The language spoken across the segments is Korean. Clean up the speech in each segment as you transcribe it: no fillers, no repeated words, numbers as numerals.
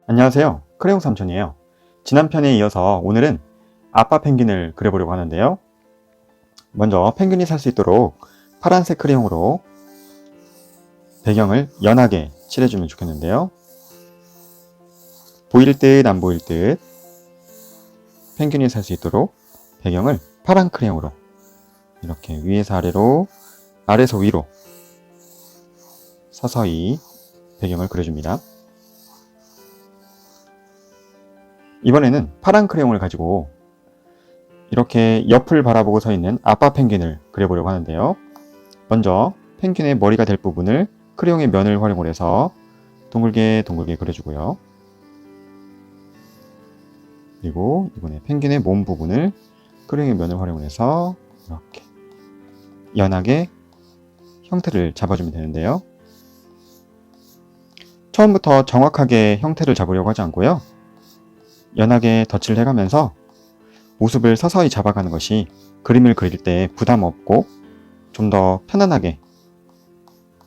안녕하세요, 크레용 삼촌이에요. 지난 편에 이어서 오늘은 아빠 펭귄을 그려보려고 하는데요. 먼저 펭귄이 살 수 있도록 파란색 크레용으로 배경을 연하게 칠해주면 좋겠는데요. 보일 듯 안 보일 듯 펭귄이 살 수 있도록 배경을 파란 크레용으로 이렇게 위에서 아래로, 아래에서 위로 서서히 배경을 그려줍니다. 이번에는 파란 크레용을 가지고 이렇게 옆을 바라보고 서 있는 아빠 펭귄을 그려보려고 하는데요. 먼저 펭귄의 머리가 될 부분을 크레용의 면을 활용을 해서 동글게 그려주고요. 그리고 이번에 펭귄의 몸 부분을 크레용의 면을 활용을 해서 이렇게 연하게 형태를 잡아주면 되는데요. 처음부터 정확하게 형태를 잡으려고 하지 않고요. 연하게 덧칠을 해가면서 모습을 서서히 잡아가는 것이 그림을 그릴 때 부담 없고 좀 더 편안하게,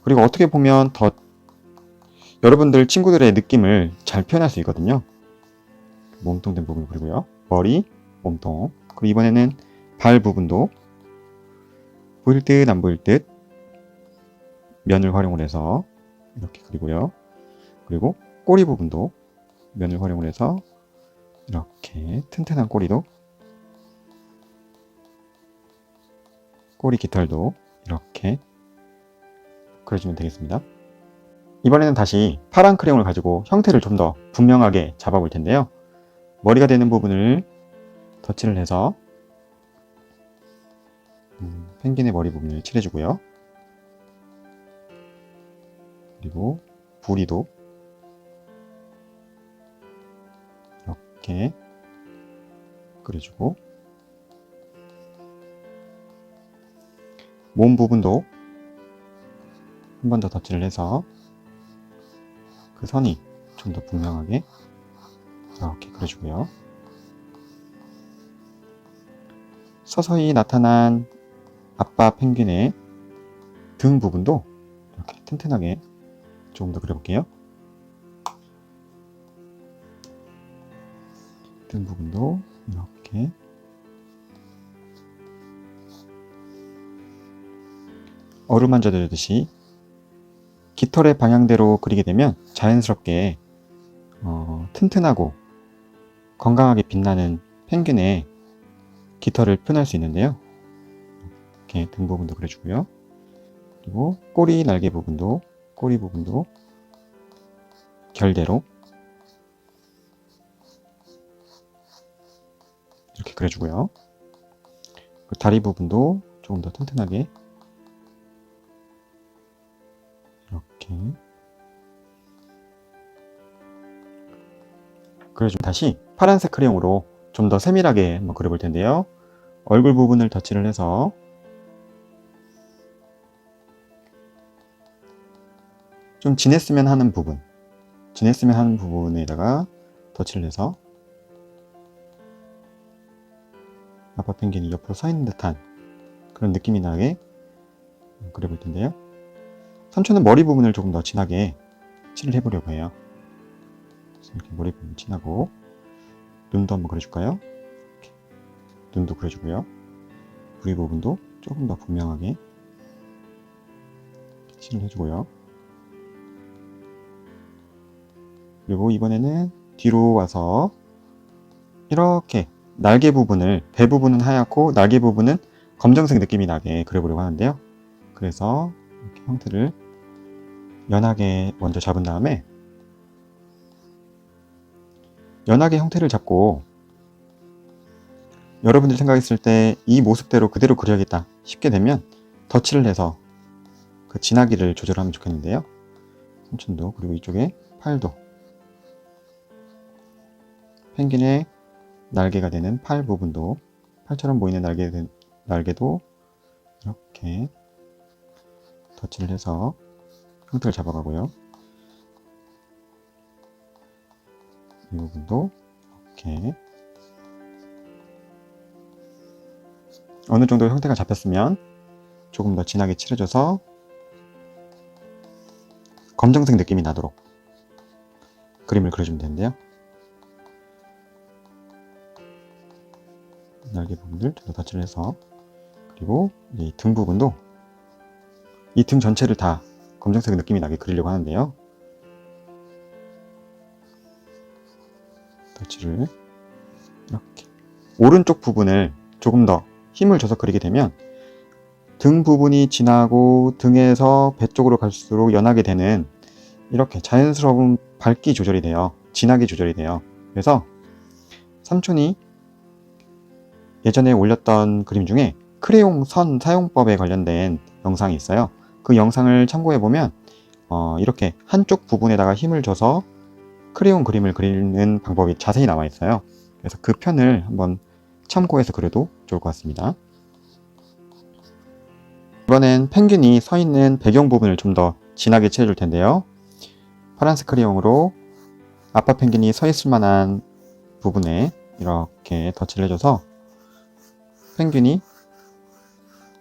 그리고 어떻게 보면 더 여러분들 친구들의 느낌을 잘 표현할 수 있거든요. 몸통 된 부분을 그리고요. 머리, 몸통, 그리고 이번에는 발 부분도 보일 듯 안 보일 듯 면을 활용을 해서 이렇게 그리고요. 그리고 꼬리 부분도 면을 활용을 해서 이렇게 튼튼한 꼬리도, 꼬리 깃털도 이렇게 그려주면 되겠습니다. 이번에는 다시 파란 크레용을 가지고 형태를 좀 더 분명하게 잡아볼 텐데요. 머리가 되는 부분을 덧칠을 해서 펭귄의 머리 부분을 칠해주고요. 그리고 부리도 이렇게 그려주고, 몸 부분도 한 번 더 덧칠을 해서 그 선이 좀 더 분명하게 이렇게 그려주고요. 서서히 나타난 아빠 펭귄의 등 부분도 이렇게 튼튼하게 조금 더 그려볼게요. 등 부분도 이렇게 어루만져 주듯이 깃털의 방향대로 그리게 되면 자연스럽게 튼튼하고 건강하게 빛나는 펭귄의 깃털을 표현할 수 있는데요. 이렇게 등 부분도 그려주고요. 그리고 꼬리 날개 부분도, 꼬리 부분도 결대로 이렇게 그려주고요. 다리 부분도 조금 더 튼튼하게 이렇게 그려주고, 다시 파란색 크레용으로 좀 더 세밀하게 한번 그려볼 텐데요. 얼굴 부분을 덧칠을 해서 좀 진했으면 하는 부분에다가 덧칠을 해서 아빠 펭귄이 옆으로 서 있는 듯한 그런 느낌이 나게 그려볼 텐데요. 삼촌은 머리 부분을 조금 더 진하게 칠을 해보려고 해요. 이렇게 머리 부분 진하고, 눈도 한번 그려줄까요? 이렇게. 눈도 그려주고요. 부리 부분도 조금 더 분명하게 칠을 해주고요. 그리고 이번에는 뒤로 와서 이렇게 날개 부분을, 배 부분은 하얗고 날개 부분은 검정색 느낌이 나게 그려보려고 하는데요. 그래서 이렇게 형태를 연하게 먼저 잡은 다음에, 연하게 형태를 잡고 여러분들이 생각했을 때 이 모습대로 그대로 그려야겠다 싶게 되면 덧칠을 해서 그 진하기를 조절하면 좋겠는데요. 삼촌도, 그리고 이쪽에 팔도, 펭귄의 날개가 되는 팔 부분도, 팔처럼 보이는 날개도 이렇게 덧칠을 해서 형태를 잡아가고요. 이 부분도 이렇게 어느 정도 형태가 잡혔으면 조금 더 진하게 칠해줘서 검정색 느낌이 나도록 그림을 그려주면 되는데요. 날개 부분들 좀 더 덧칠을 해서, 그리고 이 등 부분도 이 등 전체를 다 검정색 느낌이 나게 그리려고 하는데요. 덧칠을 이렇게 오른쪽 부분을 조금 더 힘을 줘서 그리게 되면 등 부분이 진하고 등에서 배 쪽으로 갈수록 연하게 되는 이렇게 자연스러운 밝기 조절이 돼요. 진하게 조절이 돼요. 그래서 삼촌이 예전에 올렸던 그림 중에 크레용 선 사용법에 관련된 영상이 있어요. 그 영상을 참고해보면 이렇게 한쪽 부분에다가 힘을 줘서 크레용 그림을 그리는 방법이 자세히 나와 있어요. 그래서 그 편을 한번 참고해서 그려도 좋을 것 같습니다. 이번엔 펭귄이 서 있는 배경 부분을 좀 더 진하게 칠해줄 텐데요. 파란색 크레용으로 아빠 펭귄이 서 있을 만한 부분에 이렇게 덧칠을 해줘서 펭귄이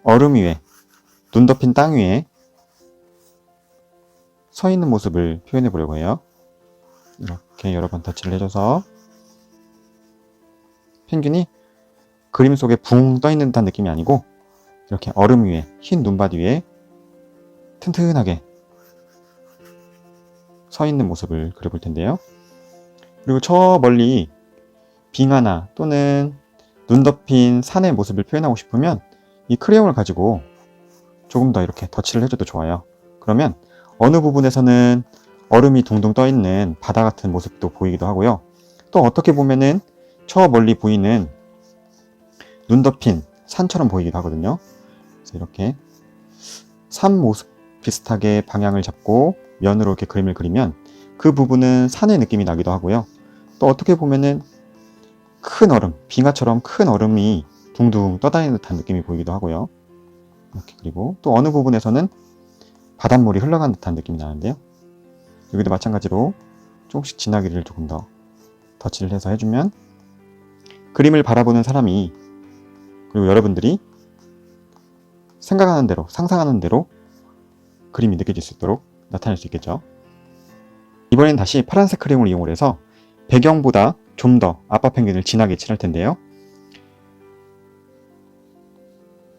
얼음 위에, 눈 덮인 땅 위에 서 있는 모습을 표현해 보려고 해요. 이렇게 여러 번 덧칠을 해줘서 펭귄이 그림 속에 붕 떠 있는 듯한 느낌이 아니고 이렇게 얼음 위에, 흰 눈밭 위에 튼튼하게 서 있는 모습을 그려볼 텐데요. 그리고 저 멀리 빙하나 또는 눈 덮인 산의 모습을 표현하고 싶으면 이 크레용을 가지고 조금 더 이렇게 덧칠을 해줘도 좋아요. 그러면 어느 부분에서는 얼음이 둥둥 떠 있는 바다 같은 모습도 보이기도 하고요. 또 어떻게 보면은 저 멀리 보이는 눈 덮인 산처럼 보이기도 하거든요. 그래서 이렇게 산 모습 비슷하게 방향을 잡고 면으로 이렇게 그림을 그리면 그 부분은 산의 느낌이 나기도 하고요. 또 어떻게 보면은 큰 얼음, 빙하처럼 큰 얼음이 둥둥 떠다니는 듯한 느낌이 보이기도 하고요. 이렇게 그리고 또 어느 부분에서는 바닷물이 흘러간 듯한 느낌이 나는데요. 여기도 마찬가지로 조금씩 진하기를 조금 더 덧칠을 해서 해주면 그림을 바라보는 사람이, 그리고 여러분들이 생각하는 대로, 상상하는 대로 그림이 느껴질 수 있도록 나타낼 수 있겠죠. 이번엔 다시 파란색 크레용을 이용을 해서 배경보다 좀 더 아빠 펭귄을 진하게 칠할 텐데요.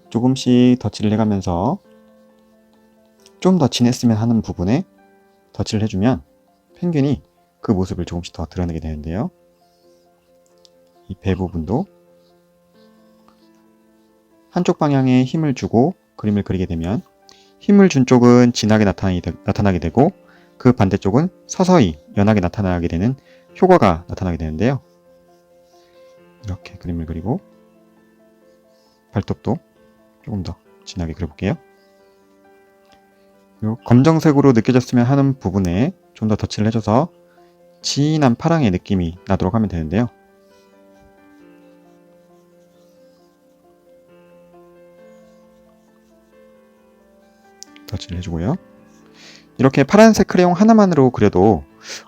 조금씩 덧칠을 해가면서 좀 더 진했으면 하는 부분에 덧칠을 해주면 펭귄이 그 모습을 조금씩 더 드러내게 되는데요. 이 배 부분도 한쪽 방향에 힘을 주고 그림을 그리게 되면 힘을 준 쪽은 진하게 나타나게 되고 그 반대쪽은 서서히 연하게 나타나게 되는 효과가 나타나게 되는데요. 이렇게 그림을 그리고 발톱도 조금 더 진하게 그려볼게요. 그리고 검정색으로 느껴졌으면 하는 부분에 좀 더 덧칠을 해줘서 진한 파랑의 느낌이 나도록 하면 되는데요. 덧칠을 해주고요. 이렇게 파란색 크레용 하나만으로 그려도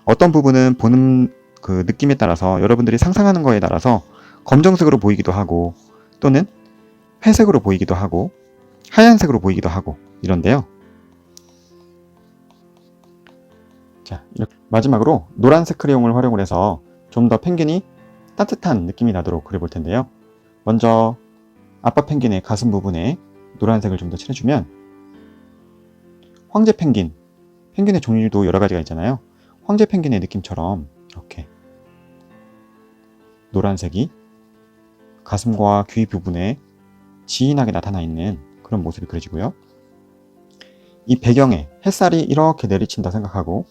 어떤 부분은 보는 그 느낌에 따라서, 여러분들이 상상하는 거에 따라서 검정색으로 보이기도 하고 또는 회색으로 보이기도 하고 하얀색으로 보이기도 하고 이런데요. 자, 이렇게 마지막으로 노란색 크레용을 활용을 해서 좀 더 펭귄이 따뜻한 느낌이 나도록 그려볼 텐데요. 먼저 아빠 펭귄의 가슴 부분에 노란색을 좀 더 칠해주면 황제 펭귄, 펭귄의 종류도 여러 가지가 있잖아요. 황제 펭귄의 느낌처럼 이렇게 노란색이 가슴과 귀 부분에 진하게 나타나 있는 그런 모습이 그려지고요. 이 배경에 햇살이 이렇게 내리친다 생각하고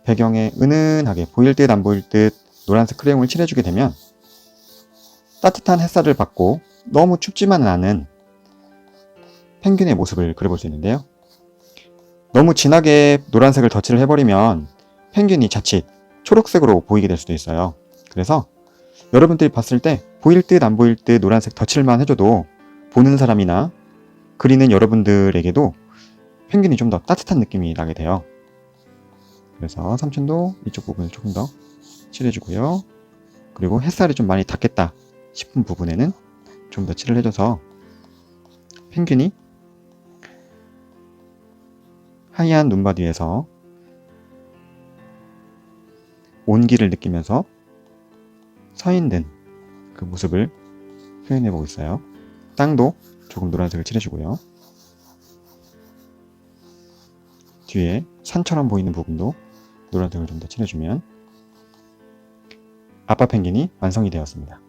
배경에 은은하게 보일 듯 안 보일 듯 노란색 크레용을 칠해주게 되면 따뜻한 햇살을 받고 너무 춥지만은 않은 펭귄의 모습을 그려볼 수 있는데요. 너무 진하게 노란색을 덧칠을 해버리면 펭귄이 자칫 초록색으로 보이게 될 수도 있어요. 그래서 여러분들이 봤을 때 보일 듯 안 보일 듯 노란색 덧칠만 해줘도 보는 사람이나 그리는 여러분들에게도 펭귄이 좀 더 따뜻한 느낌이 나게 돼요. 그래서 삼촌도 이쪽 부분을 조금 더 칠해주고요. 그리고 햇살이 좀 많이 닿겠다 싶은 부분에는 좀 더 칠을 해줘서 펭귄이 하얀 눈밭 위에서 온기를 느끼면서 서 있는 그 모습을 표현해 보고 있어요. 땅도 조금 노란색을 칠해주고요. 뒤에 산처럼 보이는 부분도 노란색을 좀 더 칠해주면 아빠 펭귄이 완성이 되었습니다.